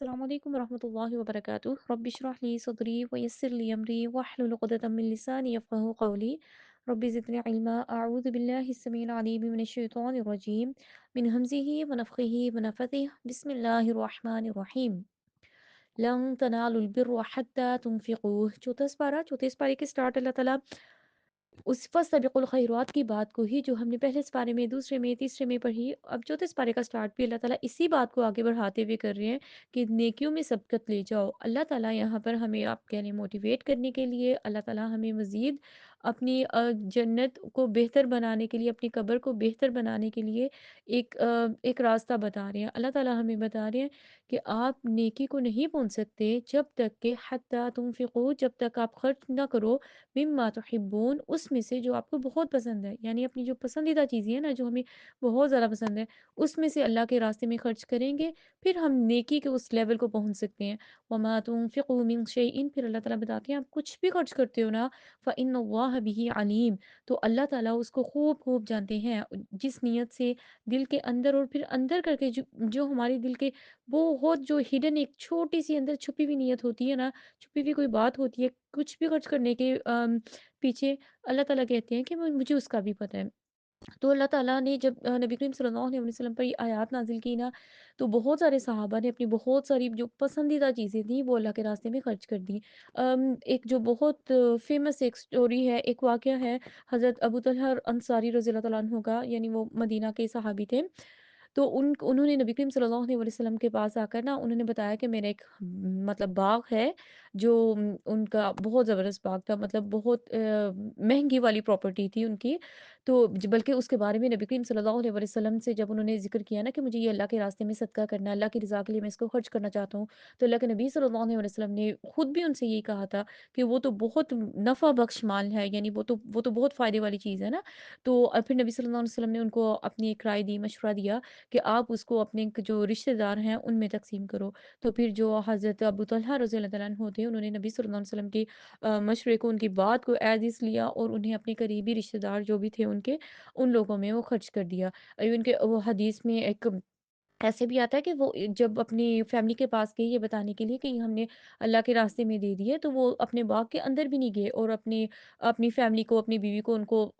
السلام علیکم ورحمۃ اللہ وبرکاتہ رب اشرح لی صدری ویسر لی امری واحلل عقدۃ من لسانی یفقهوا قولی رب زدنی علما اعوذ باللہ السمیع العلیم من الشیطان الرجیم من همزه ونفخه ونفثه بسم اللہ الرحمن الرحیم لن تنالوا البر حتى تنفقوا چوتھے پارے کے سٹارٹ اللہ تعالیٰ اس فاستبقوا الخیرات کی بات کو ہی جو ہم نے پہلے سپارے میں دوسرے میں تیسرے میں پڑھی، اب چوتھے سپارے کا سٹارٹ بھی اللہ تعالیٰ اسی بات کو آگے بڑھاتے ہوئے کر رہے ہیں کہ نیکیوں میں سبقت لے جاؤ۔ اللہ تعالیٰ یہاں پر ہمیں آپ کہہ لیں موٹیویٹ کرنے کے لیے، اللہ تعالیٰ ہمیں مزید اپنی جنت کو بہتر بنانے کے لیے، اپنی قبر کو بہتر بنانے کے لیے ایک راستہ بتا رہے ہیں۔ اللہ تعالیٰ ہمیں بتا رہے ہیں کہ آپ نیکی کو نہیں پہنچ سکتے جب تک کہ حتی تنفقوا، جب تک آپ خرچ نہ کرو مما تحبون، اس میں سے جو آپ کو بہت پسند ہے، یعنی اپنی جو پسندیدہ چیزیں ہیں نا، جو ہمیں بہت زیادہ پسند ہے، اس میں سے اللہ کے راستے میں خرچ کریں گے، پھر ہم نیکی کے اس لیول کو پہنچ سکتے ہیں۔ وما تنفقوا من شیء، پھر اللہ تعالیٰ بتاتے ہیں آپ کچھ بھی خرچ کرتے ہو نا، فإن اللہ به علیم، تو اللہ تعالیٰ اس کو خوب خوب جانتے ہیں۔ جس نیت سے دل کے اندر اور پھر اندر کر کے جو ہمارے دل کے بہت جو ہڈن ایک چھوٹی سی اندر چھپی ہوئی نیت ہوتی ہے نا، چھپی ہوئی کوئی بات ہوتی ہے کچھ بھی خرچ کرنے کے پیچھے، اللہ تعالیٰ کہتے ہیں کہ مجھے اس کا بھی پتہ ہے۔ تو اللہ تعالیٰ نے جب نبی کریم صلی اللہ علیہ وسلم پر یہ آیات نازل کی نا، تو بہت سارے صحابہ نے اپنی بہت ساری جو پسندیدہ چیزیں تھیں وہ اللہ کے راستے میں خرچ کر دیں۔ ایک جو بہت فیمس ایک سٹوری ہے، ایک واقعہ ہے حضرت ابو طلحہ انصاری رضی اللہ تعالیٰ عنہ کا، یعنی وہ مدینہ کے صحابی تھے۔ تو انہوں نے نبی کریم صلی اللہ علیہ وسلم کے پاس آ کر نا انہوں نے بتایا کہ میرا ایک مطلب باغ ہے، جو ان کا بہت زبردست باغ تھا، مطلب بہت مہنگی والی پراپرٹی تھی ان کی۔ تو بلکہ اس کے بارے میں نبی کریم صلی اللہ علیہ وسلم سے جب انہوں نے ذکر کیا نا کہ مجھے یہ اللہ کے راستے میں صدقہ کرنا ہے، اللہ کی رضا کے لیے میں اس کو خرچ کرنا چاہتا ہوں، تو اللہ کے نبی صلی اللہ علیہ وسلم نے خود بھی ان سے یہی کہا تھا کہ وہ تو بہت نفع بخش مال ہے، یعنی وہ تو بہت فائدے والی چیز ہے نا۔ تو پھر نبی صلی اللہ علیہ وسلم نے ان کو اپنی ایک رائے دی، مشورہ دیا کہ آپ اس کو اپنے جو رشتہ دار ہیں ان میں تقسیم کرو۔ تو پھر جو حضرت ابو طلحہ رضی اللہ تعالیٰ عنہ تھے، انہوں نے نبی صلی اللہ علیہ وسلم کی مشورے کو، ان کی بات کو ایز از لیا اور انہیں اپنے قریبی رشتہ دار جو بھی تھے ان کے، ان لوگوں میں وہ خرچ کر دیا۔ ایون کہ وہ حدیث میں ایک ایسے بھی آتا ہے کہ وہ جب اپنی فیملی کے پاس گئے یہ بتانے کے لیے کہ ہم نے اللہ کے راستے میں دے دیے، تو وہ اپنے باغ کے اندر بھی نہیں گئے اور اپنی فیملی کو، اپنی بیوی کو، ان کو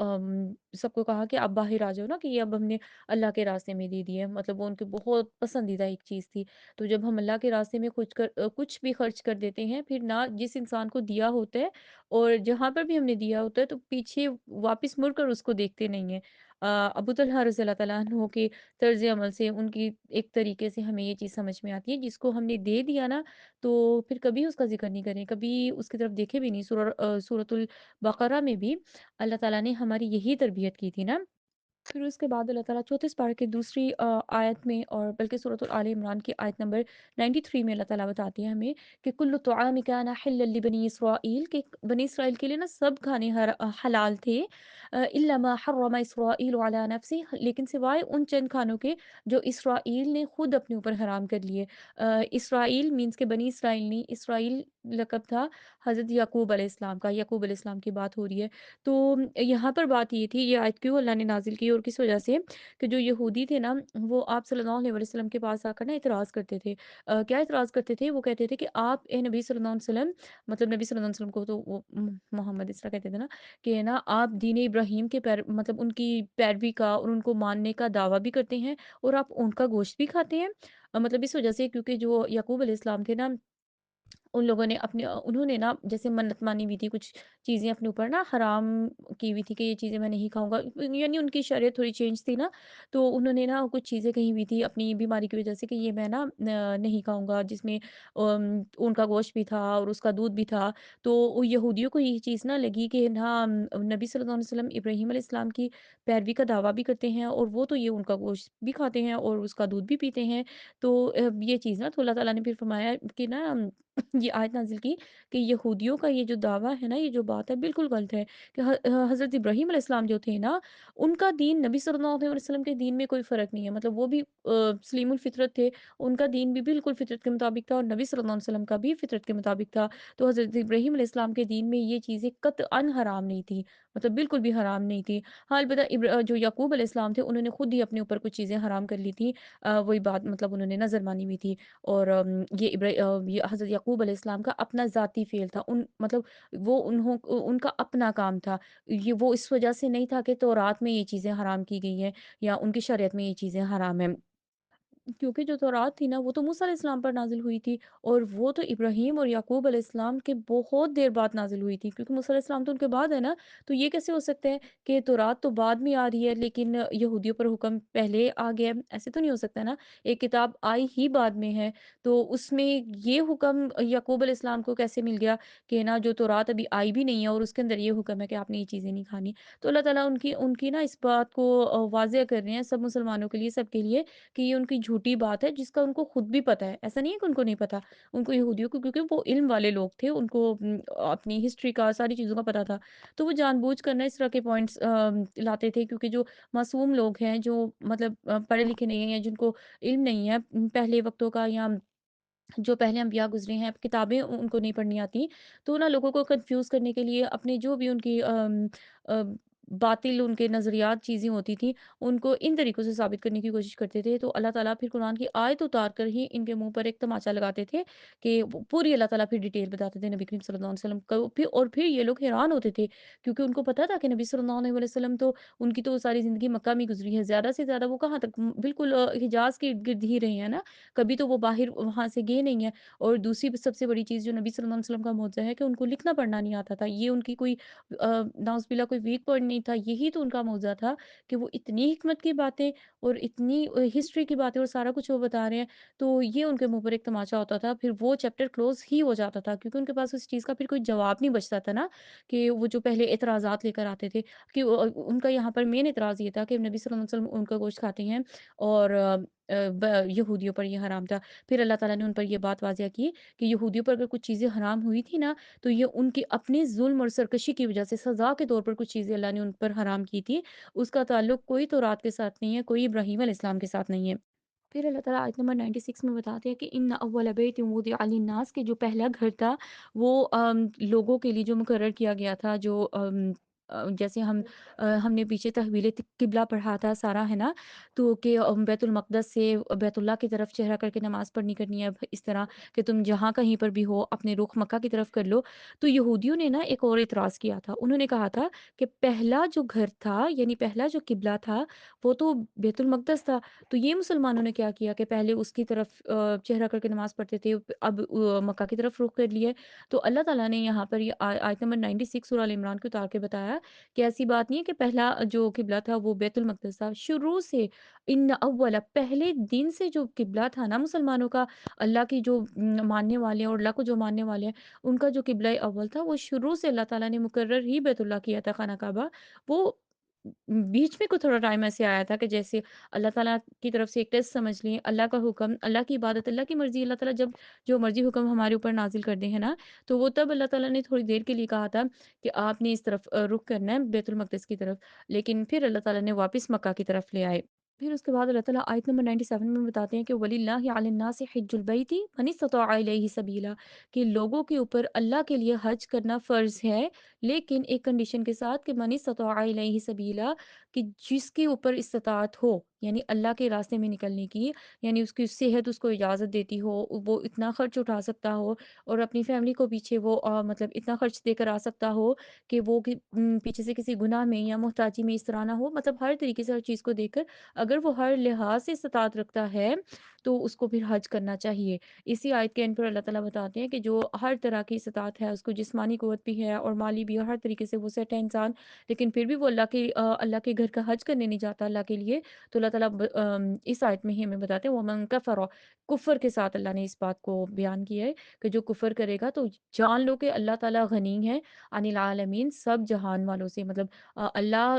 سب کو کہا کہ آپ باہر آ جاؤ نا، کہ یہ اب ہم نے اللہ کے راستے میں دے دیے، مطلب وہ ان کی بہت پسندیدہ ایک چیز تھی۔ تو جب ہم اللہ کے راستے میں کچھ بھی خرچ کر دیتے ہیں، پھر نہ جس انسان کو دیا ہوتا ہے اور جہاں پر بھی ہم نے دیا ہوتا ہے تو پیچھے واپس مڑ کر اس کو دیکھتے نہیں ہیں۔ ابو طلحہ رضی اللہ تعالیٰ عنہ کے طرز عمل سے، ان کی ایک طریقے سے ہمیں یہ چیز سمجھ میں آتی ہے، جس کو ہم نے دے دیا نا، تو پھر کبھی اس کا ذکر نہیں کریں، کبھی اس کی طرف دیکھے بھی نہیں۔ سورۃ البقرہ میں بھی اللہ تعالیٰ نے ہماری یہی تربیت کی تھی نا۔ پھر اس کے بعد اللہ تعالیٰ چوتھے پارے کی دوسری آیت میں، اور بلکہ سورۃ آل عمران کی آیت نمبر 93 میں اللہ تعالیٰ بتاتی ہے ہمیں کہ کل طعام کان حلا لبنی اسرائیل، کہ بنی اسرائیل کے لیے نا سب کھانے حلال تھے، الا ما حرم اسرائیل علی نفسی، لیکن سوائے ان چند کھانوں کے جو اسرائیل نے خود اپنے اوپر حرام کر لیے۔ اسرائیل مینس کہ بنی اسرائیل نہیں، اسرائیل لقب تھا حضرت یعقوب علیہ السلام کا، یعقوب علیہ السلام کی بات ہو رہی ہے۔ تو یہاں پر بات یہ تھی، یہ آیت کیوں اللہ نے نازل کی اور کس وجہ سے، کہ جو یہودی تھے نا، وہ آپ صلی اللہ علیہ وسلم کے پاس آ کر نا اعتراض کرتے تھے۔ کیا اعتراض کرتے تھے؟ وہ کہتے تھے کہ آپ اے نبی صلی اللہ علیہ وسلم، مطلب نبی صلی اللہ علیہ وسلم کو تو وہ محمد اس طرح کہتے تھے نا، کہ نا آپ دین ابراہیم کے مطلب ان کی پیروی کا اور ان کو ماننے کا دعویٰ بھی کرتے ہیں اور آپ ان کا گوشت بھی کھاتے ہیں۔ مطلب اس وجہ سے، کیونکہ جو یعقوب علیہ السلام تھے نا، ان لوگوں نے انہوں نے نا جیسے منت مانی ہوئی تھی، کچھ چیزیں اپنے اوپر نا حرام کی ہوئی تھی کہ یہ چیزیں میں نہیں کھاؤں گا، یعنی ان کی شریعت تھوڑی چینج تھی نا، تو انہوں نے نا کچھ چیزیں کہی ہوئی تھی اپنی بیماری کی وجہ سے کہ یہ میں نا نہیں کھاؤں گا، جس میں ان کا گوشت بھی تھا اور اس کا دودھ بھی تھا۔ تو یہودیوں کو یہ چیز نہ لگی کہ نا نبی صلی اللہ علیہ وسلم ابراہیم علیہ السلام کی پیروی کا دعویٰ بھی کرتے ہیں اور وہ تو یہ ان کا گوشت بھی کھاتے ہیں اور اس کا دودھ بھی پیتے ہیں۔ تو یہ چیز نا، تو اللہ تعالیٰ نے پھر فرمایا کہ نا یہ آیت نازل کی کہ یہودیوں کا یہ جو دعویٰ ہے نا، یہ جو بات ہے بالکل غلط ہے کہ حضرت ابراہیم علیہ السلام جو تھے نا، ان کا دین نبی صلی اللہ علیہ وسلم کے دین میں کوئی فرق نہیں ہے، مطلب وہ بھی سلیم الفطرت تھے، ان کا دین بھی بالکل فطرت کے مطابق تھا اور نبی صلی اللہ علیہ وسلم کا بھی فطرت کے مطابق تھا۔ تو حضرت ابراہیم علیہ السلام کے دین میں یہ چیزیں قطعاً حرام نہیں تھی، مطلب بالکل بھی حرام نہیں تھی۔ ہاں البتہ جو یعقوب علیہ السلام تھے، انہوں نے خود ہی اپنے اوپر کچھ چیزیں حرام کر لی تھی، وہی بات مطلب انہوں نے نظر مانی ہوئی تھی۔ اور یہ حضرت یعقوب علیہ السلام کا اپنا ذاتی فعل تھا، مطلب ان کا اپنا کام تھا، یہ وہ اس وجہ سے نہیں تھا کہ تورات میں یہ چیزیں حرام کی گئی ہیں یا ان کی شریعت میں یہ چیزیں حرام ہیں، کیونکہ جو تورات تھی نا، وہ تو موسیٰ علیہ السلام پر نازل ہوئی تھی اور وہ تو ابراہیم اور یعقوب علیہ السلام کے بہت دیر بعد نازل ہوئی تھی، کیونکہ موسیٰ علیہ السلام تو ان کے بعد ہے نا۔ تو یہ کیسے ہو سکتا ہے کہ تورات تو بعد میں آ رہی ہے لیکن یہودیوں پر حکم پہلے آ گیا ہے؟ ایسے تو نہیں ہو سکتا نا، ایک کتاب آئی ہی بعد میں ہے، تو اس میں یہ حکم یعقوب علیہ السلام کو کیسے مل گیا کہ نا جو تورات ابھی آئی بھی نہیں ہے اور اس کے اندر یہ حکم ہے کہ آپ نے یہ چیزیں نہیں کھانی؟ تو اللہ تعالیٰ ان کی نا اس بات کو واضح کر رہے ہیں سب مسلمانوں کے لیے، سب کے لیے، کہ یہ ان کی جھوٹی بات ہے جس کا ان کو خود بھی پتہ ہے۔ ایسا نہیں ہے کہ ان کو نہیں پتا، ان کو یہودیوں کو، کیونکہ وہ علم والے لوگ تھے، ان کو اپنی ہسٹری کا ساری چیزوں کا پتہ تھا۔ تو وہ جان بوجھ کر نا اس طرح کے پوائنٹس لاتے تھے، کیونکہ جو معصوم لوگ ہیں، جو مطلب پڑھے لکھے نہیں ہیں یا جن کو علم نہیں ہے پہلے وقتوں کا، یا جو پہلے انبیاء گزرے ہیں، کتابیں ان کو نہیں پڑھنی آتی، تو نا لوگوں کو کنفیوز کرنے کے لیے اپنے جو بھی ان کی باطل ان کے نظریات چیزیں ہوتی تھیں، ان کو ان طریقوں سے ثابت کرنے کی کوشش کرتے تھے۔ تو اللہ تعالیٰ پھر قرآن کی آیت اتار کر ہی ان کے منہ پر ایک تماچا لگاتے تھے کہ وہ پوری اللہ تعالیٰ پھر ڈیٹیل بتاتے تھے نبی کریم صلی اللہ علیہ وسلم کو، پھر یہ لوگ حیران ہوتے تھے، کیونکہ ان کو پتا تھا کہ نبی صلی اللہ علیہ وسلم تو ان کی تو ساری زندگی مکہ میں گزری ہے، زیادہ سے زیادہ وہ کہاں تک، بالکل حجاز کے ارد گرد ہی رہے ہیں نا، کبھی تو وہ باہر وہاں سے گئے نہیں ہیں۔ اور دوسری سب سے بڑی چیز جو نبی صلی اللہ علیہ وسلم کا معجزہ ہے کہ ان کو لکھنا پڑھنا نہیں آتا تھا، یہ ان کی کوئی نعوذ باللہ کوئی ویک پوائنٹ نہیں تھا، یہی تو ان کا معجزہ تھا کہ وہ اتنی حکمت کی باتیں اور اتنی ہسٹری کی باتیں اور سارا کچھ وہ بتا رہے ہیں، تو یہ ان کے منہ پر ایک تماچا ہوتا تھا، پھر وہ چیپٹر کلوز ہی ہو جاتا تھا، کیونکہ ان کے پاس اس چیز کا پھر کوئی جواب نہیں بچتا تھا نا، کہ وہ جو پہلے اعتراضات لے کر آتے تھے، کہ ان کا یہاں پر مین اعتراض یہ تھا کہ نبی صلی اللہ علیہ وسلم ان کا گوشت کھاتے ہیں اور یہودیوں پر یہ حرام تھا۔ پھر اللہ تعالیٰ نے ان پر یہ بات واضح کی کہ یہودیوں پر اگر کچھ چیزیں حرام ہوئی تھی نا، تو یہ ان کے اپنے ظلم اور سرکشی کی وجہ سے سزا کے طور پر کچھ چیزیں اللہ نے ان پر حرام کی تھی، اس کا تعلق کوئی تورات کے ساتھ نہیں ہے، کوئی ابراہیم علیہ السلام کے ساتھ نہیں ہے۔ پھر اللہ تعالیٰ آیت نمبر 96 میں بتاتے ہیں کہ ان اول بیت وضع للناس، کہ جو پہلا گھر تھا وہ لوگوں کے لیے جو مقرر کیا گیا تھا، جو جیسے ہم نے پیچھے تحویل قبلہ پڑھا تھا سارا، ہے نا، تو کہ بیت المقدس سے بیت اللہ کی طرف چہرہ کر کے نماز پڑھنی کرنی ہے، اس طرح کہ تم جہاں کہیں پر بھی ہو اپنے رخ مکہ کی طرف کر لو۔ تو یہودیوں نے نا ایک اور اعتراض کیا تھا، انہوں نے کہا تھا کہ پہلا جو گھر تھا، یعنی پہلا جو قبلہ تھا، وہ تو بیت المقدس تھا، تو یہ مسلمانوں نے کیا کیا کہ پہلے اس کی طرف چہرہ کر کے نماز پڑھتے تھے، اب مکہ کی طرف رخ کر لیے۔ تو اللہ تعالیٰ نے یہاں پر یہ آیت نمبر 96 سورہ ال عمران کو اتار کے بتایا کہ ایسی بات نہیں ہے کہ پہلا جو قبلہ تھا وہ بیت المقدس تھا، شروع سے ان اول، پہلے دن سے جو قبلہ تھا نا مسلمانوں کا، اللہ کی جو ماننے والے ہیں اور اللہ کو جو ماننے والے ہیں، ان کا جو قبلہ اول تھا، وہ شروع سے اللہ تعالیٰ نے مقرر ہی بیت اللہ کیا تھا، خانہ کعبہ۔ وہ بیچ میں کو تھوڑا ٹائم ایسے آیا تھا کہ جیسے اللہ تعالیٰ کی طرف سے ایک ٹیسٹ سمجھ لیں، اللہ کا حکم، اللہ کی عبادت، اللہ کی مرضی، اللہ تعالیٰ جب جو مرضی حکم ہمارے اوپر نازل کر دیں، ہے نا، تو وہ تب اللہ تعالیٰ نے تھوڑی دیر کے لیے کہا تھا کہ آپ نے اس طرف رخ کرنا ہے بیت المقدس کی طرف، لیکن پھر اللہ تعالیٰ نے واپس مکہ کی طرف لے آئے۔ پھر اس کے بعد اللہ تعالیٰ آیت نمبر 97 میں بتاتے ہیں کہ وَلِلَّهِ عَلَى النَّاسِ حِجُّ الْبَيْتِ مَنِ اسْتَطَاعَ إِلَيْهِ سَبِيلًا، کہ لوگوں کے اوپر اللہ کے لیے حج کرنا فرض ہے، لیکن ایک کنڈیشن کے ساتھ کہ مَنِ اسْتَطَاعَ إِلَيْهِ سَبِيلًا، کہ جس کے اوپر استطاعت ہو، یعنی اللہ کے راستے میں نکلنے کی، یعنی اس کی صحت اس کو اجازت دیتی ہو، وہ اتنا خرچ اٹھا سکتا ہو اور اپنی فیملی کو پیچھے وہ مطلب اتنا خرچ دے کر آ سکتا ہو کہ وہ پیچھے سے کسی گناہ میں یا محتاجی میں اس طرح نہ ہو، مطلب ہر طریقے سے ہر چیز کو دیکھ کر اگر وہ ہر لحاظ سے استطاعت رکھتا ہے تو اس کو پھر حج کرنا چاہیے۔ اسی آیت کے اینڈ پر اللہ تعالیٰ بتاتے ہیں کہ جو ہر طرح کی استطاعت ہے، اس کو جسمانی قوت بھی ہے اور مالی بھی، اور ہر طریقے سے وہ سیٹ ہے انسان، لیکن پھر بھی وہ اللہ کے گھر کا حج کرنے نہیں جاتا اللہ کے لیے، تو اللہ تعالیٰ اس آیت میں ہی ہمیں بتاتے ہیں وَمَن كَفَرَ، کفر کے ساتھ اللہ نے اس بات کو بیان کیا ہے کہ جو کفر کرے گا تو جان لو کہ اللہ تعالیٰ غنی ہے عن العالمین، سب جہان والوں سے، مطلب اللہ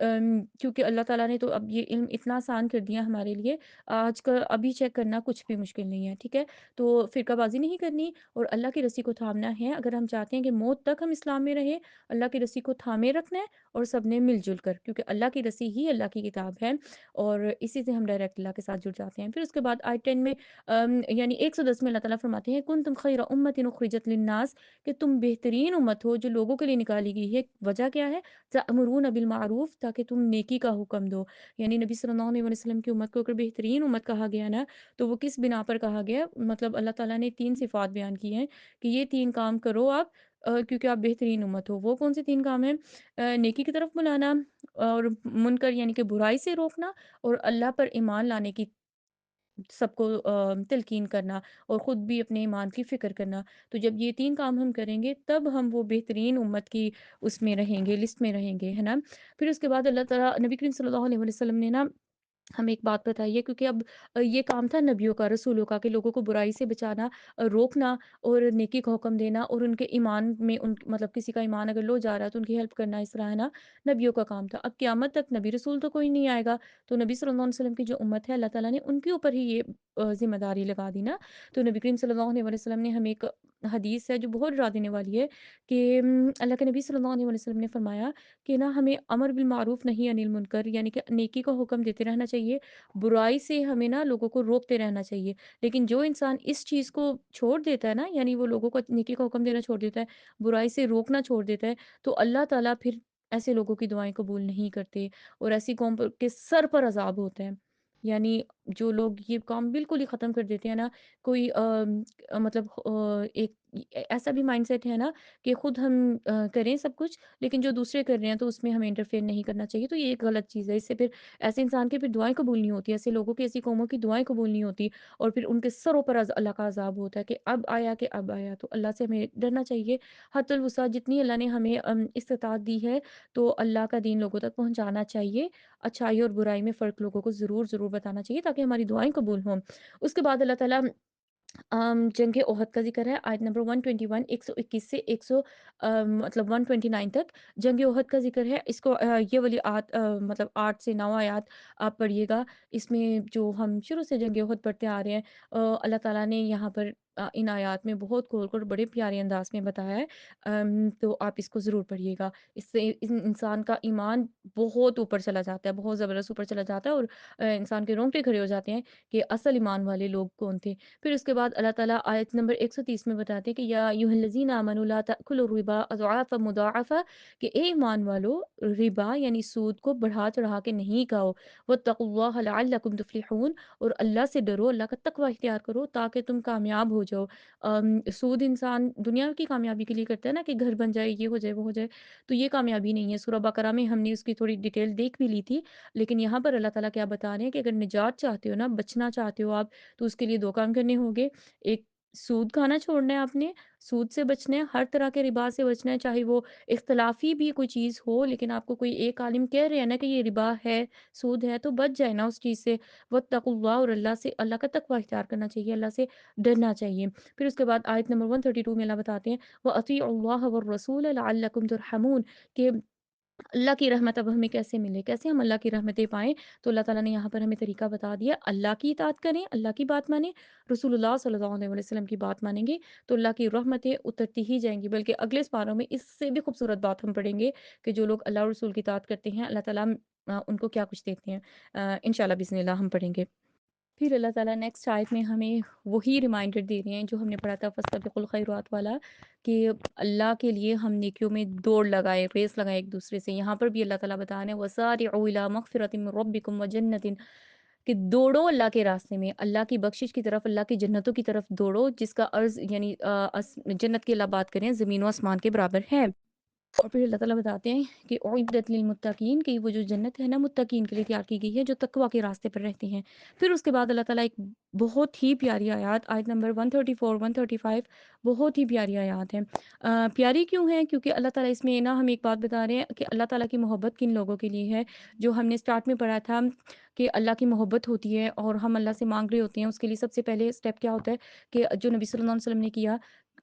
کیونکہ اللہ تعالیٰ نے تو اب یہ علم اتنا آسان کر دیا ہمارے لیے، آج کا ابھی چیک کرنا کچھ بھی مشکل نہیں ہے، ٹھیک ہے؟ تو فرقہ بازی نہیں کرنی اور اللہ کی رسی کو تھامنا ہے۔ اگر ہم چاہتے ہیں کہ موت تک ہم اسلام میں رہیں، اللہ کی رسی کو تھامے رکھنا ہے اور سب نے مل جل کر، کیونکہ اللہ کی رسی ہی اللہ کی کتاب ہے اور اسی سے ہم ڈائریکٹ اللہ کے ساتھ جڑ جاتے ہیں۔ پھر اس کے بعد آیت 10 میں یعنی 110 میں اللہ تعالیٰ فرماتے ہیں کنتم خیر امت اخرجت للناس، کہ تم بہترین امت ہو جو لوگوں کے لیے نکالی گئی ہے۔ وجہ کیا ہے؟ تأمرون بالمعروف، تاکہ تم نیکی کا حکم دو۔ یعنی نبی صلی اللہ علیہ وسلم کی امت کو اگر بہترین امت کہا گیا نا، تو وہ کس بنا پر کہا گیا؟ مطلب اللہ تعالیٰ نے 3 صفات بیان کی ہیں کہ یہ 3 کام کرو آپ، کیونکہ آپ بہترین امت ہو۔ وہ کون سے 3 کام ہیں؟ نیکی کی طرف بلانا، اور منکر یعنی کہ برائی سے روکنا، اور اللہ پر ایمان لانے کی سب کو تلقین کرنا، اور خود بھی اپنے ایمان کی فکر کرنا۔ تو جب یہ 3 کام ہم کریں گے تب ہم وہ بہترین امت کی اس میں رہیں گے، لسٹ میں رہیں گے، ہے نا؟ پھر اس کے بعد اللہ تعالیٰ نبی کریم صلی اللہ علیہ وسلم نے نا ہمیں ایک بات بتائی ہے، کیونکہ اب یہ کام تھا نبیوں کا، رسولوں کا، کہ لوگوں کو برائی سے بچانا، روکنا اور نیکی کا حکم دینا، اور ان کے ایمان میں مطلب کسی کا ایمان اگر لو جا رہا ہے تو ان کی ہیلپ کرنا، اس طرح ہے نا، نبیوں کا کام تھا۔ اب قیامت تک نبی رسول تو کوئی نہیں آئے گا، تو نبی صلی اللہ علیہ وسلم کی جو امت ہے اللہ تعالیٰ نے ان کے اوپر ہی یہ ذمہ داری لگا دی نا۔ تو نبی کریم صلی اللہ علیہ وسلم نے ہمیں ایک حدیث ہے جو بہت ڈرا دینے والی ہے، کہ اللہ کے نبی صلی اللہ علیہ وسلم نے فرمایا کہ نا ہمیں امر بالمعروف نہیں انل منکر، یعنی کہ نیکی کا حکم دیتے رہنا چاہیے، برائی سے ہمیں نا لوگوں کو روکتے رہنا چاہیے۔ لیکن جو انسان اس چیز کو چھوڑ دیتا ہے نا، یعنی وہ لوگوں کو نیکی کا حکم دینا چھوڑ دیتا ہے، برائی سے روکنا چھوڑ دیتا ہے، تو اللہ تعالیٰ پھر ایسے لوگوں کی دعائیں قبول نہیں کرتے، اور ایسی قوم کے سر پر عذاب ہوتا ہے۔ یعنی جو لوگ یہ کام بالکل ہی ختم کر دیتے ہیں نا، کوئی مطلب ایک ایسا بھی مائنڈ سیٹ ہے نا کہ خود ہم کریں سب کچھ، لیکن جو دوسرے کر رہے ہیں تو اس میں ہمیں انٹرفیئر نہیں کرنا چاہیے، تو یہ ایک غلط چیز ہے۔ اس سے پھر ایسے انسان کی پھر دعائیں قبول نہیں ہوتی، ایسے لوگوں کی، ایسی قوموں کی دعائیں قبول نہیں ہوتی، اور پھر ان کے سروں پر اللہ کا عذاب ہوتا ہے کہ اب آیا، کہ اب آیا۔ تو اللہ سے ہمیں ڈرنا چاہیے، حد الوسع جتنی اللہ نے ہمیں استطاعت دی ہے، تو اللہ کا دین لوگوں تک پہنچانا چاہیے، اچھائی اور برائی میں فرق لوگوں کو ضرور ضرور بتانا چاہیے تاکہ ہماری دعائیں قبول ہوں۔ اس کے بعد اللہ تعالیٰ جنگ احد کا ذکر ہے، آیت نمبر 121، 121 سے 100 مطلب 129 تک جنگ احد کا ذکر ہے۔ اس کو یہ والی آیت مطلب 8 سے 9 آیات آپ پڑھیے گا۔ اس میں جو ہم شروع سے جنگ احد پڑھتے آ رہے ہیں، اللہ تعالیٰ نے یہاں پر ان آیات میں بہت کھول کر بڑے پیارے انداز میں بتایا ہے، تو آپ اس کو ضرور پڑھیے گا۔ اس سے انسان کا ایمان بہت اوپر چلا جاتا ہے، بہت زبردست اوپر چلا جاتا ہے، اور انسان کے رونگٹے کھڑے ہو جاتے ہیں کہ اصل ایمان والے لوگ کون تھے۔ پھر اس کے بعد اللہ تعالیٰ آیت نمبر 130 میں بتاتے ہیں کہ یا ایھا الذین آمنوا لا تأکلوا الربا اضعافا مضاعفا، کہ اے ایمان والو، ربا یعنی سود کو بڑھا چڑھا کے نہیں کھاؤ، واتقوا اللہ لعلکم تفلحون، اور اللہ سے ڈرو، اللہ کا تقوی اختیار کرو تاکہ تم کامیاب ہو جاؤ۔ سود انسان دنیا کی کامیابی کے لیے کرتا ہے نا، کہ گھر بن جائے، یہ ہو جائے، وہ ہو جائے، تو یہ کامیابی نہیں ہے۔ سورہ بقرہ میں ہم نے اس کی تھوڑی ڈیٹیل دیکھ بھی لی تھی، لیکن یہاں پر اللہ تعالیٰ کیا بتا رہے ہیں کہ اگر نجات چاہتے ہو نا، بچنا چاہتے ہو آپ، تو اس کے لیے 2 کام کرنے ہوں گے۔ ایک، سود کھانا چھوڑنا ہے آپ نے، سود سے بچنا ہے، ہر طرح کے ربا سے بچنا ہے، چاہے وہ اختلافی بھی کوئی چیز ہو، لیکن آپ کو کوئی ایک عالم کہہ رہے ہیں نا کہ یہ ربا ہے، سود ہے، تو بچ جائے نا اس چیز سے۔ واتقوا اللہ، اور اللہ سے، اللہ کا تقوی اختیار کرنا چاہیے، اللہ سے ڈرنا چاہیے۔ پھر اس کے بعد آیت نمبر 132 میں اللہ بتاتے ہیں وَأَطِیعُوا اللَّهَ وَالرَّسُولَ لَعَلَّکُمْ تُرْحَمُونَ، کہ اللہ کی رحمت اب ہمیں کیسے ملے، کیسے ہم اللہ کی رحمتیں پائیں؟ تو اللہ تعالیٰ نے یہاں پر ہمیں طریقہ بتا دیا، اللہ کی اطاعت کریں، اللہ کی بات مانیں، رسول اللہ صلی اللہ علیہ وسلم کی بات مانیں گے تو اللہ کی رحمتیں اترتی ہی جائیں گی۔ بلکہ اگلے سپاروں میں اس سے بھی خوبصورت بات ہم پڑھیں گے کہ جو لوگ اللہ اور رسول کی اطاعت کرتے ہیں، اللہ تعالیٰ ان کو کیا کچھ دیتے ہیں، انشاءاللہ بسم اللہ ہم پڑھیں گے۔ پھر اللہ تعالیٰ نیکسٹ آیت میں ہمیں وہی ریمائنڈر دے رہے ہیں جو ہم نے پڑھا تھا فاستبقوا الخیرات والا، کہ اللہ کے لیے ہم نیکیوں میں دوڑ لگائے، ریس لگائے ایک دوسرے سے۔ یہاں پر بھی اللہ تعالیٰ بتا رہے ہیں وَسَارِعُوا إِلَىٰ مَغْفِرَةٍ مِّن رَّبِّكُمْ وَجَنَّةٍ، کہ دوڑو اللہ کے راستے میں، اللہ کی بخشش کی طرف، اللہ کی جنتوں کی طرف دوڑو، جس کا عرض یعنی جنت کی اللہ بات کریں زمین و آسمان کے برابر ہے۔ اور پھر اللہ تعالیٰ بتاتے ہیں کہ اعدت للمتقین، کہ وہ جو جنت ہے نا متقین کے لیے تیار کی گئی ہے جو تقوی کے راستے پر رہتے ہیں۔ پھر اس کے بعد اللہ تعالیٰ ایک بہت ہی پیاری آیات، آیت نمبر 134 135، بہت ہی پیاری آیات ہیں۔ پیاری کیوں ہیں؟ کیونکہ اللہ تعالیٰ اس میں نا ہم ایک بات بتا رہے ہیں کہ اللہ تعالیٰ کی محبت کن لوگوں کے لیے ہے، جو ہم نے سٹارٹ میں پڑھا تھا کہ اللہ کی محبت ہوتی ہے اور ہم اللہ سے مانگ رہے ہوتے ہیں، اس کے لیے سب سے پہلے سٹیپ کیا ہوتا ہے کہ جو نبی صلی اللہ علیہ وسلم نے کیا،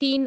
3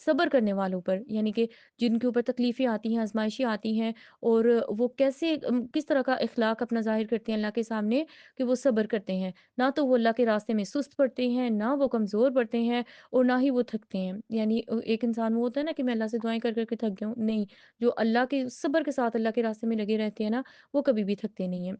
صبر کرنے والوں پر، یعنی کہ جن کے اوپر تکلیفیں آتی ہیں، آزمائشیں آتی ہیں، اور وہ کیسے کس طرح کا اخلاق اپنا ظاہر کرتے ہیں اللہ کے سامنے کہ وہ صبر کرتے ہیں۔ نہ تو وہ اللہ کے راستے میں سست پڑتے ہیں، نہ وہ کمزور پڑتے ہیں، اور نہ ہی وہ تھکتے ہیں۔ یعنی ایک انسان وہ ہوتا ہے نا کہ میں اللہ سے دعائیں کر کر کے تھک گیا ہوں، نہیں، جو اللہ کے صبر کے ساتھ اللہ کے راستے میں لگے رہتے ہیں نا، وہ کبھی بھی تھکتے نہیں ہیں۔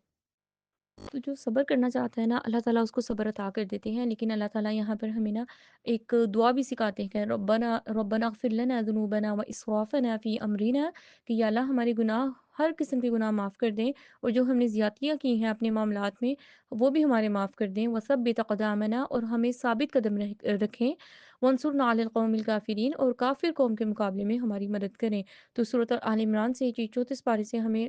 تو جو صبر کرنا چاہتا ہے نا، اللہ تعالیٰ اس کو صبر عطا کر دیتے ہیں، لیکن اللہ تعالیٰ یہاں پر ہمیں نا ایک دعا بھی سکھاتے ہیں کہ ربنا اغفر لنا ذنوبنا واسرافنا فی امرنا، کہ یا اللہ ہمارے گناہ، ہر قسم کے گناہ معاف کر دیں، اور جو ہم نے زیادتیاں کی ہیں اپنے معاملات میں وہ بھی ہمارے معاف کر دیں، وثبت اقدامنا، اور ہمیں ثابت قدم رکھیں، وانصرنا علی القوم الکافرین، اور کافر قوم کے مقابلے میں ہماری مدد کریں۔ تو سورۃ آل عمران سے 34 پارے سے ہمیں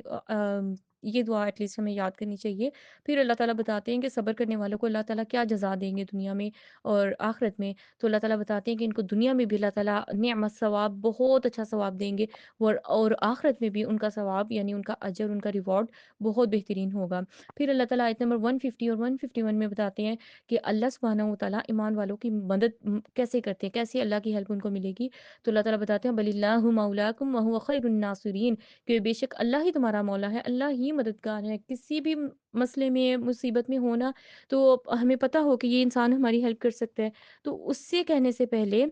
یہ دعا ایٹ لیسٹ ہمیں یاد کرنی چاہیے۔ پھر اللہ تعالیٰ بتاتے ہیں کہ صبر کرنے والوں کو اللہ تعالیٰ کیا جزا دیں گے دنیا میں اور آخرت میں۔ تو اللہ تعالیٰ بتاتے ہیں کہ ان کو دنیا میں بھی اللہ تعالیٰ نعمت ثواب، بہت اچھا ثواب دیں گے، اور آخرت میں بھی ان کا ثواب، یعنی ان کا اجر، ان کا ریوارڈ بہت بہترین ہوگا۔ پھر اللہ تعالیٰ آیت نمبر 150 اور 151 میں بتاتے ہیں کہ اللہ سبحانہ و تعالیٰ ایمان والوں کی مدد کیسے کرتے ہیں، کیسے اللہ کی ہیلپ ان کو ملے گی۔ تو اللہ تعالیٰ بتاتے ہیں بل اللہ مولاکم وہو خیر الناصرین، کہ بے شک اللہ ہی تمہارا مولا ہے، اللہ ہی مددگار ہے کسی بھی مسئلے میں، مصیبت میں ہونا، تو ہمیں پتہ ہو کہ یہ انسان ہماری ہیلپ کر سکتا ہے، تو اس سے کہنے سے پہلے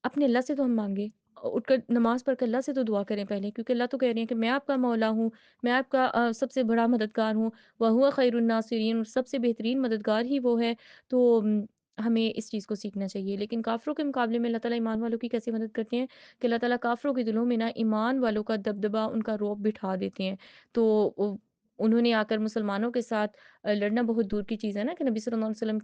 اپنے اللہ سے تو ہم مانگیں، اٹھ کر نماز پڑھ کر اللہ سے تو دعا کریں پہلے، کیونکہ اللہ تو کہہ رہے ہیں کہ میں آپ کا مولا ہوں، میں آپ کا سب سے بڑا مددگار ہوں، وَهُوَ خَيْرُ النَّاصِرِينَ، سب سے بہترین مددگار ہی وہ ہے۔ تو ہمیں اس چیز کو سیکھنا چاہیے۔ لیکن کافروں کے مقابلے میں اللہ تعالیٰ ایمان والوں کی کیسے مدد کرتے ہیں کہ اللہ تعالیٰ کافروں کے دلوں میں نا ایمان والوں کا دبدبا، ان کا رعب بٹھا دیتے ہیں۔ تو انہوں نے آ کر مسلمانوں کے ساتھ لڑنا بہت دور کی چیز ہے نا، کہ نبی صلی اللہ علیہ وسلم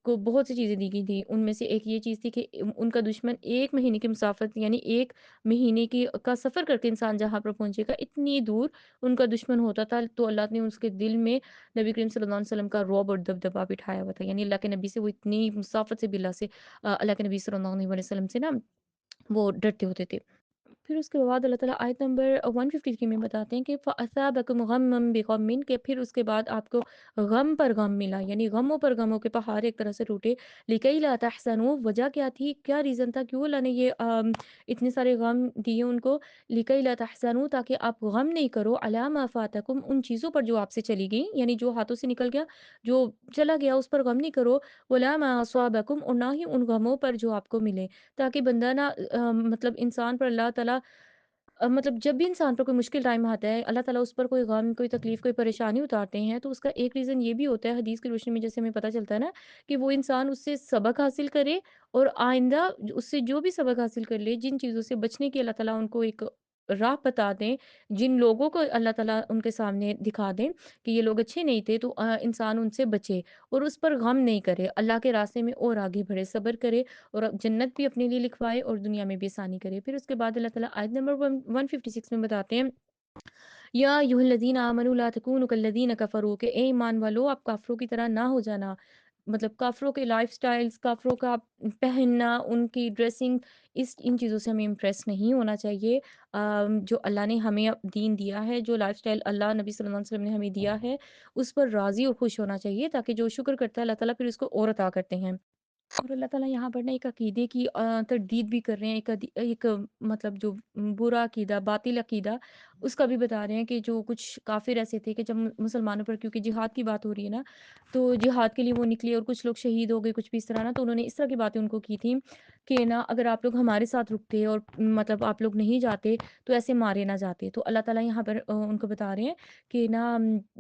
کو بہت سی چیزیں دی گئی تھیں، ان میں سے ایک یہ چیز تھی کہ ان کا دشمن 1 مہینے کی مسافت، یعنی 1 مہینے کا سفر کر کے انسان جہاں پر پہنچے گا اتنی دور ان کا دشمن ہوتا تھا، تو اللہ نے اس کے دل میں نبی کریم صلی اللہ علیہ وسلم کا رعب اور دبدبا بٹھایا ہوا تھا، یعنی اللہ کے نبی سے وہ اتنی مسافت سے بھی اللہ سے اللہ کے نبی صلی اللہ علیہ وسلم سے نا وہ ڈرتے ہوتے تھے۔ پھر اس کے بعد اللہ تعالیٰ آیت نمبر 153 میں بتاتے ہیں کہ فَأَثَابَكُمْ غَمًّا بِغَمٍّ، کہ پھر اس کے بعد آپ کو غم پر غم ملا، یعنی غموں پر غموں کے پہاڑ ایک طرح سے ٹوٹے۔ لِكَيْ لَا تَحْزَنُوا، وجہ کیا تھی، کیا ریزن تھا، کیوں اللہ نے یہ اتنے سارے غم دیے ان کو، لِكَيْ لَا تَحْزَنُوا، تاکہ آپ غم نہیں کرو، عَلَىٰ مَا فَاتَكُمْ، ان چیزوں پر جو آپ سے چلی گئیں، یعنی جو ہاتھوں سے نکل گیا، جو چلا گیا اس پر غم نہیں کرو، وَلَا مَا أَصَابَكُمْ، اور نہ ہی ان غموں پر جو آپ کو ملے، تاکہ بندہ نا مطلب انسان پر اللہ تعالیٰ مطلب جب بھی انسان پر کوئی مشکل ٹائم آتا ہے، اللہ تعالیٰ اس پر کوئی غم، کوئی تکلیف، کوئی پریشانی اتارتے ہیں، تو اس کا ایک ریزن یہ بھی ہوتا ہے، حدیث کی روشنی میں جیسے ہمیں پتہ چلتا ہے نا، کہ وہ انسان اس سے سبق حاصل کرے، اور آئندہ اس سے جو بھی سبق حاصل کر لے، جن چیزوں سے بچنے کی اللہ تعالیٰ ان کو ایک راہ بتا دیں، جن لوگوں کو اللہ تعالیٰ ان کے سامنے دکھا دیں کہ یہ لوگ اچھے نہیں تھے، تو انسان ان سے بچے اور اس پر غم نہیں کرے، اللہ کے راستے میں اور آگے بڑھے، صبر کرے، اور اب جنت بھی اپنے لیے لکھوائے اور دنیا میں بھی آسانی کرے۔ پھر اس کے بعد اللہ تعالیٰ آیت نمبر 156 میں بتاتے ہیں یا ایھا الذین آمنوا لا تکونوا کالذین کفروا، کہ اے ایمان والو آپ کافروں کی طرح نہ ہو جانا، مطلب کافروں کے لائف سٹائلز، کافروں کا پہننا، ان کی ڈریسنگ، ان چیزوں سے ہمیں امپریس نہیں ہونا چاہیے۔ جو اللہ نے ہمیں دین دیا ہے، جو لائف سٹائل اللہ نبی صلی اللہ علیہ وسلم نے ہمیں دیا ہے، اس پر راضی اور خوش ہونا چاہیے، تاکہ جو شکر کرتا ہے اللہ تعالیٰ پھر اس کو اور عطا کرتے ہیں۔ اور اللہ تعالیٰ یہاں پر نا ایک عقیدے کی تردید بھی کر رہے ہیں، ایک مطلب جو برا عقیدہ، باطل عقیدہ، اس کا بھی بتا رہے ہیں کہ جو کچھ کافر ایسے تھے کہ جب مسلمانوں پر، کیونکہ جہاد کی بات ہو رہی ہے نا، تو جہاد کے لیے وہ نکلے اور کچھ لوگ شہید ہو گئے، کچھ بھی اس طرح نا، تو انہوں نے اس طرح کی باتیں ان کو کی تھیں کہ نا اگر آپ لوگ ہمارے ساتھ رکتے اور مطلب آپ لوگ نہیں جاتے تو ایسے مارے نہ جاتے۔ تو اللہ تعالیٰ یہاں پر ان کو بتا رہے ہیں کہ نا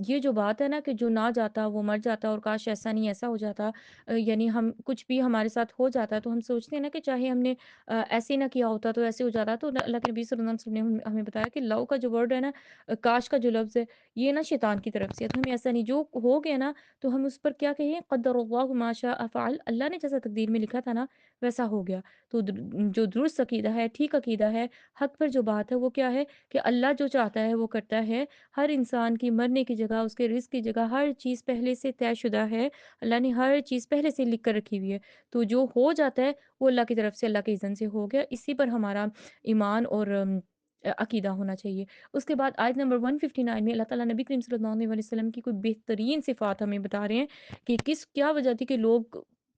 یہ جو بات ہے نا کہ جو نہ جاتا وہ مر جاتا، اور کاش ایسا نہیں ایسا ہو جاتا، یعنی ہم کچھ بھی ہمارے ساتھ ہو جاتا ہے تو ہم سوچتے ہیں نا کہ چاہے ہم نے ایسے نہ کیا ہوتا تو ایسے ہو جاتا، تو اللہ کے نبی صلی اللہ علیہ وسلم نے ہمیں بتایا کہ لو کا جو ورڈ ہے نا، کاش کا جو لفظ ہے، یہ نا شیطان کی طرف سے ہے، تو ہمیں ایسا نہیں، جو ہو گیا نا تو ہم اس پر کیا کہیں، قدر اللہ ما شاء فعل، اللہ نے جیسا تقدیر میں لکھا تھا نا ویسا ہو گیا۔ تو جو درست عقیدہ ہے، ٹھیک عقیدہ ہے، حق پر جو بات ہے وہ کیا ہے کہ اللہ جو چاہتا ہے وہ کرتا ہے، ہر انسان کی مرنے کی جگہ، اس کے رزق کی جگہ، ہر چیز پہلے سے طے شدہ ہے، اللہ نے ہر چیز پہلے سے لکھ کر رکھی ہوئی ہے، تو جو ہو جاتا ہے وہ اللہ کی طرف سے، اللہ کے اذن سے ہو گیا، اسی پر ہمارا ایمان اور عقیدہ ہونا چاہیے۔ اس کے بعد آیت نمبر 159 میں اللہ تعالیٰ نبی کریم صلی اللہ علیہ وسلم کی کوئی بہترین صفات ہمیں بتا رہے ہیں کہ کیا وجہ تھی کہ لوگ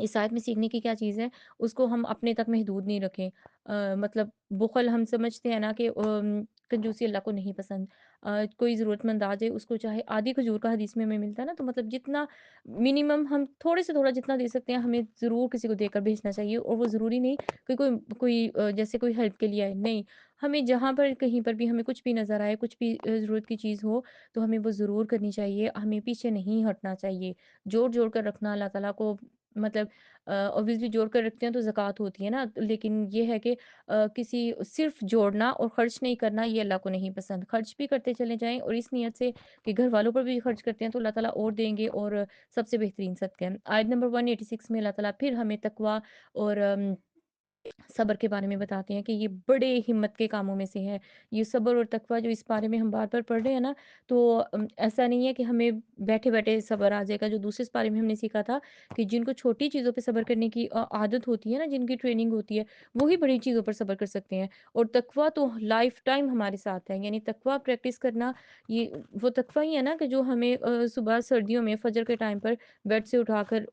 اس آیت میں سیکھنے کی کیا چیز ہے، اس کو ہم اپنے تک محدود نہیں رکھیں۔ مطلب بخل ہم سمجھتے ہیں نا کہ کنجوسی اللہ کو نہیں پسند۔ کوئی ضرورت مند آ جائے، اس کو چاہے آدھی کھجور کا حدیث میں ہمیں ملتا ہے نا، تو مطلب جتنا منیمم ہم تھوڑے سے تھوڑا جتنا دے سکتے ہیں، ہمیں ضرور کسی کو دے کر بھیجنا چاہیے، اور وہ ضروری نہیں کہ جیسے کوئی ہیلپ کے لیے آئے، نہیں۔ ہمیں جہاں پر کہیں پر بھی ہمیں کچھ بھی نظر آئے، کچھ بھی ضرورت کی چیز ہو، تو ہمیں وہ ضرور کرنی چاہیے، ہمیں پیچھے نہیں ہٹنا چاہیے۔ جوڑ کر رکھنا اللہ تعالیٰ کو مطلب obviously جوڑ کر رکھتے ہیں تو زکوٰۃ ہوتی ہے نا، لیکن یہ ہے کہ کسی صرف جوڑنا اور خرچ نہیں کرنا، یہ اللہ کو نہیں پسند۔ خرچ بھی کرتے چلے جائیں اور اس نیت سے کہ گھر والوں پر بھی خرچ کرتے ہیں تو اللہ تعالیٰ اور دیں گے، اور سب سے بہترین صدقہ ہے۔ آیت نمبر 186 میں اللہ تعالیٰ پھر ہمیں تقویٰ اور صبر کے بارے میں بتاتے ہیں کہ یہ بڑے ہمت کے کاموں میں سے ہے۔ یہ صبر اور تقویٰ جو اس بارے میں ہم بار-بار پڑھ رہے ہیں نا، تو ایسا نہیں ہے کہ ہمیں بیٹھے-بیٹھے صبر آ جائے گا۔ جو دوسرے پارے میں ہم نے سیکھا تھا کہ جن کو چھوٹی چیزوں پہ صبر کرنے کی عادت ہوتی ہے نا، جن کی ٹریننگ ہوتی ہے، وہی بڑی چیزوں پر صبر کر سکتے ہیں۔ اور تقویٰ تو لائف ٹائم ہمارے ساتھ ہے، یعنی تقویٰ پریکٹس کرنا، یہ وہ تقویٰ ہی ہے نا کہ جو ہمیں صبح سردیوں میں فجر کے ٹائم پر بیڈ سے اٹھا کر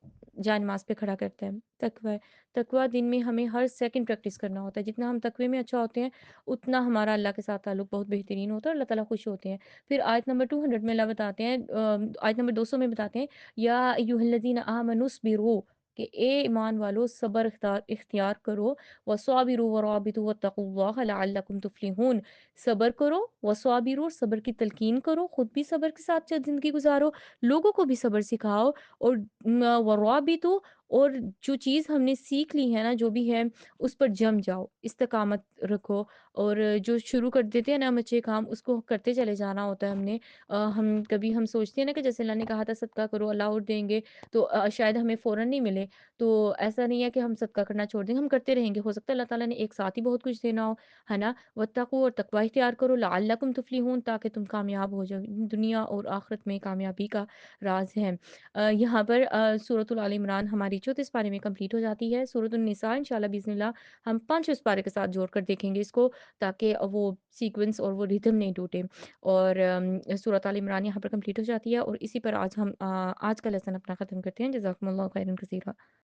جائے نماز پہ کھڑا کرتا ہے، تقویٰ ہے۔ تقویٰ دن میں ہمیں ہر سیکنڈ پریکٹس کرنا ہوتا ہے۔ جتنا ہم تقوی میں اچھا ہوتے ہیں، اتنا ہمارا اللہ کے ساتھ تعلق بہت بہترین ہوتا ہے اور اللہ تعالیٰ خوش ہوتے ہیں۔ پھر آیت نمبر 200 میں اللہ بتاتے ہیں، آیت نمبر 200 میں بتاتے ہیں، یا ایھا الذین آمنوا اصبروا، کہ اے ایمان والو صبر اختیار کرو، وصابروا ورابطوا واتقوا اللہ لعلکم تفلحون۔ صبر کرو، وصابروا، صبر کی تلقین کرو، خود بھی صبر کے ساتھ زندگی گزارو، لوگوں کو بھی صبر سکھاؤ، اور ورابطوا، اور جو چیز ہم نے سیکھ لی ہے نا، جو بھی ہے اس پر جم جاؤ، استقامت رکھو، اور جو شروع کر دیتے ہیں نا ہم اچھے کام، اس کو کرتے چلے جانا ہوتا ہے ہم نے۔ ہم سوچتے ہیں نا کہ جیسے اللہ نے کہا تھا صدقہ کرو اللہ اور دیں گے، تو شاید ہمیں فوراً نہیں ملے، تو ایسا نہیں ہے کہ ہم صدقہ کرنا چھوڑ دیں گے، ہم کرتے رہیں گے، ہو سکتا ہے اللہ تعالیٰ نے ایک ساتھ ہی بہت کچھ دینا ہو، ہے نا؟ واتقوا، اور تقوی اختیار کرو، لعلکم تفلحون، تاکہ تم کامیاب ہو جاؤ، دنیا اور آخرت میں کامیابی کا راز ہے۔ یہاں پر سورۃ آل عمران ہماری 34 پارے میں کمپلیٹ ہو جاتی ہے۔ سورۃ النساء انشاءاللہ بإذن اللہ ہم 5 پارے کے ساتھ جوڑ کر دیکھیں گے اس کو، تاکہ وہ سیکوینس اور وہ ریدھم نہیں ٹوٹے۔ اور سورۃ آل عمران یہاں پر کمپلیٹ ہو جاتی ہے، اور اسی پر آج ہم آج کا لیسن اپنا ختم کرتے ہیں۔ جزاکم اللہ خیرا کثیرا۔